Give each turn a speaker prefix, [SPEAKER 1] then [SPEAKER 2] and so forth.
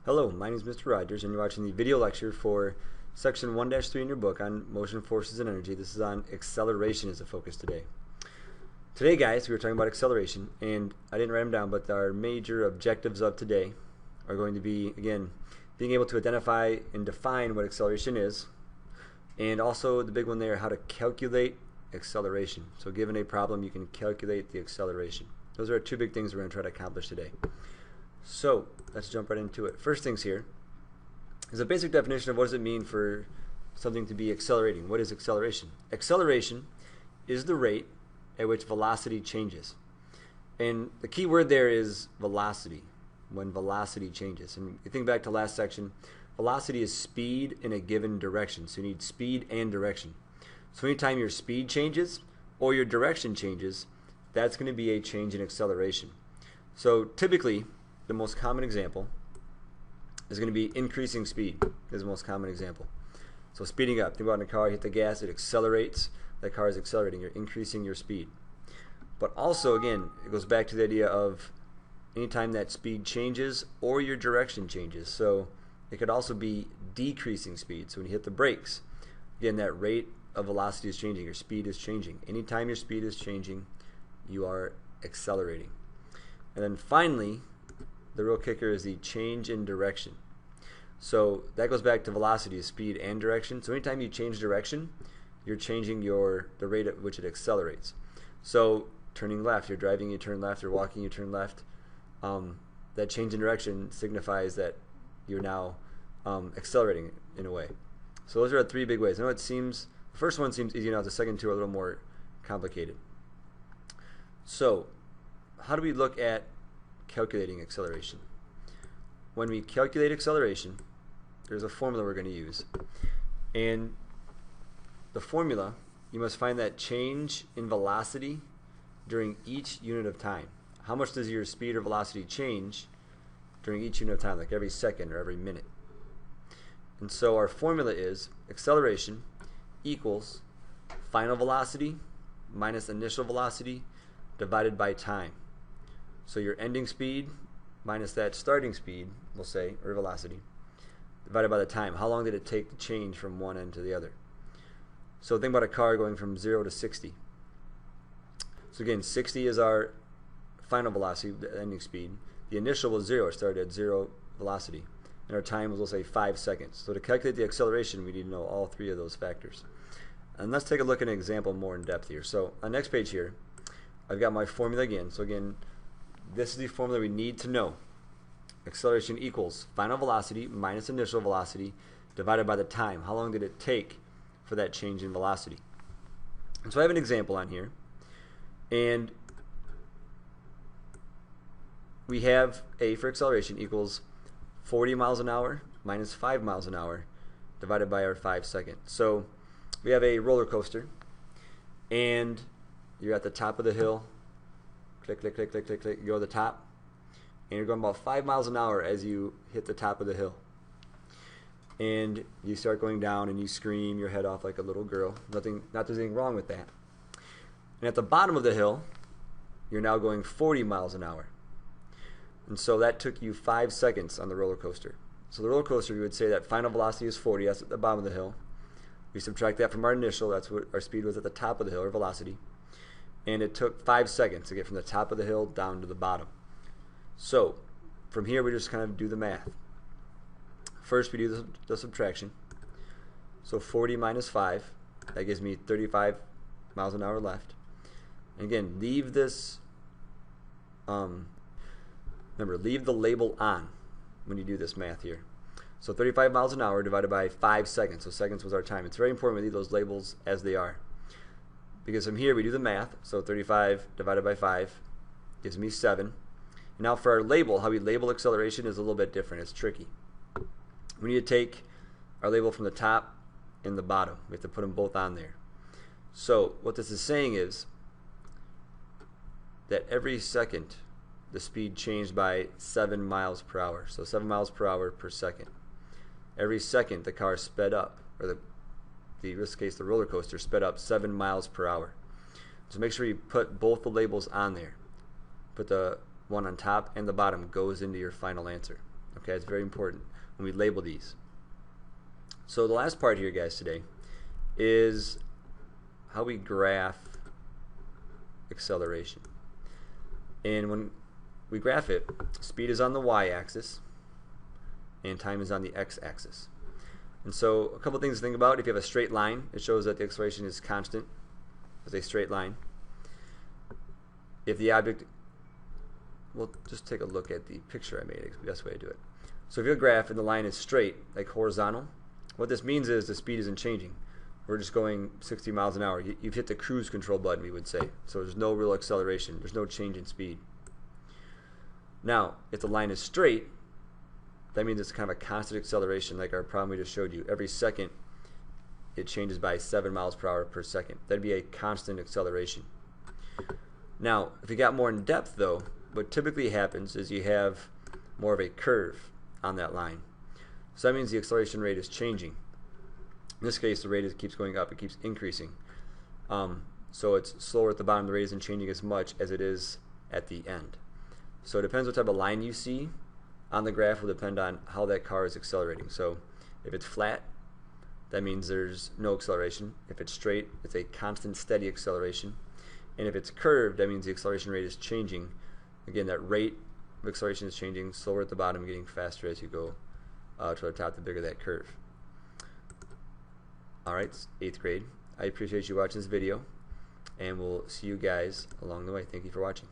[SPEAKER 1] Hello, my name is Mr. Rogers, and you're watching the video lecture for section 1-3 in your book on motion, forces, and energy. This is on acceleration as a focus today. Today, guys, we were talking about acceleration, and I didn't write them down, but our major objectives of today are going to be, again, being able to identify and define what acceleration is, and also the big one there, how to calculate acceleration. So given a problem, you can calculate the acceleration. Those are our two big things we're going to try to accomplish today. So let's jump right into it. First things here is a basic definition of what does it mean for something to be accelerating. What is acceleration? Acceleration is the rate at which velocity changes. And the key word there is velocity, when velocity changes. And you think back to last section, velocity is speed in a given direction. So you need speed and direction. So anytime your speed changes or your direction changes, that's going to be a change in acceleration. So typically, the most common example is going to be increasing speed is the most common example. So speeding up, think about in a car, you hit the gas, it accelerates, that car is accelerating, you're increasing your speed. But also, again, it goes back to the idea of anytime that speed changes or your direction changes. So it could also be decreasing speed. So when you hit the brakes, again, that rate of velocity is changing, your speed is changing. Anytime your speed is changing, you are accelerating. And then finally, the real kicker is the change in direction. So that goes back to velocity, speed, and direction. So anytime you change direction, you're changing the rate at which it accelerates. So turning left, you're driving, you turn left, you're walking, you turn left. That change in direction signifies that you're now accelerating in a way. So those are the three big ways. I know the first one seems easy enough, the second two are a little more complicated. So how do we look at calculating acceleration? When we calculate acceleration, there's a formula we're going to use. And the formula, you must find that change in velocity during each unit of time. How much does your speed or velocity change during each unit of time, like every second or every minute? And so our formula is acceleration equals final velocity minus initial velocity divided by time. So your ending speed minus that starting speed, we'll say, or velocity, divided by the time. How long did it take to change from one end to the other? So think about a car going from 0 to 60. So again, 60 is our final velocity, the ending speed. The initial was 0, it started at 0 velocity. And our time was, we'll say, 5 seconds. So to calculate the acceleration, we need to know all three of those factors. And let's take a look at an example more in depth here. So on the next page here, I've got my formula again. So again, this is the formula we need to know. Acceleration equals final velocity minus initial velocity divided by the time. How long did it take for that change in velocity? And so I have an example on here. And we have A for acceleration equals 40 miles an hour minus 5 miles an hour divided by our 5 seconds. So we have a roller coaster, and you're at the top of the hill. Click, click, click, click, click, click. You go to the top, and you're going about 5 miles an hour as you hit the top of the hill. And you start going down, and you scream your head off like a little girl. Not there's anything wrong with that. And at the bottom of the hill, you're now going 40 miles an hour. And so that took you 5 seconds on the roller coaster. So the roller coaster, you would say that final velocity is 40. That's at the bottom of the hill. We subtract that from our initial. That's what our speed was at the top of the hill, or velocity. And it took 5 seconds to get from the top of the hill down to the bottom. So from here, we just kind of do the math. First, we do the subtraction. So 40 minus 5, that gives me 35 miles an hour left. And again, leave this, remember, leave the label on when you do this math here. So 35 miles an hour divided by 5 seconds. So seconds was our time. It's very important we leave those labels as they are. Because from here we do the math, so 35 divided by 5 gives me 7. And now for our label, how we label acceleration is a little bit different. It's tricky. We need to take our label from the top and the bottom. We have to put them both on there. So what this is saying is that every second the speed changed by 7 miles per hour. So 7 miles per hour per second. Every second the car sped up, or in this case the roller coaster sped up 7 miles per hour. So make sure you put both the labels on there. Put the one on top and the bottom goes into your final answer. Okay, it's very important when we label these. So the last part here, guys, today is how we graph acceleration. And when we graph it, speed is on the y-axis and time is on the x-axis. And so a couple things to think about. If you have a straight line, it shows that the acceleration is constant as a straight line. If the object, we'll just take a look at the picture I made. It's the best way to do it. So if you have a graph and the line is straight, like horizontal, what this means is the speed isn't changing. We're just going 60 miles an hour. You've hit the cruise control button, we would say. So there's no real acceleration. There's no change in speed. Now, if the line is straight, that means it's kind of a constant acceleration, like our problem we just showed you. Every second, it changes by 7 miles per hour per second. That'd be a constant acceleration. Now, if you got more in depth, though, what typically happens is you have more of a curve on that line. So that means the acceleration rate is changing. In this case, the rate keeps going up. It keeps increasing. So it's slower at the bottom. The rate isn't changing as much as it is at the end. So it depends what type of line you see on the graph will depend on how that car is accelerating. So if it's flat, that means there's no acceleration. If it's straight, it's a constant steady acceleration. And if it's curved, that means the acceleration rate is changing. Again, that rate of acceleration is changing, slower at the bottom, getting faster as you go to the top, the bigger that curve. Alright, it's 8th grade. I appreciate you watching this video, and we'll see you guys along the way. Thank you for watching.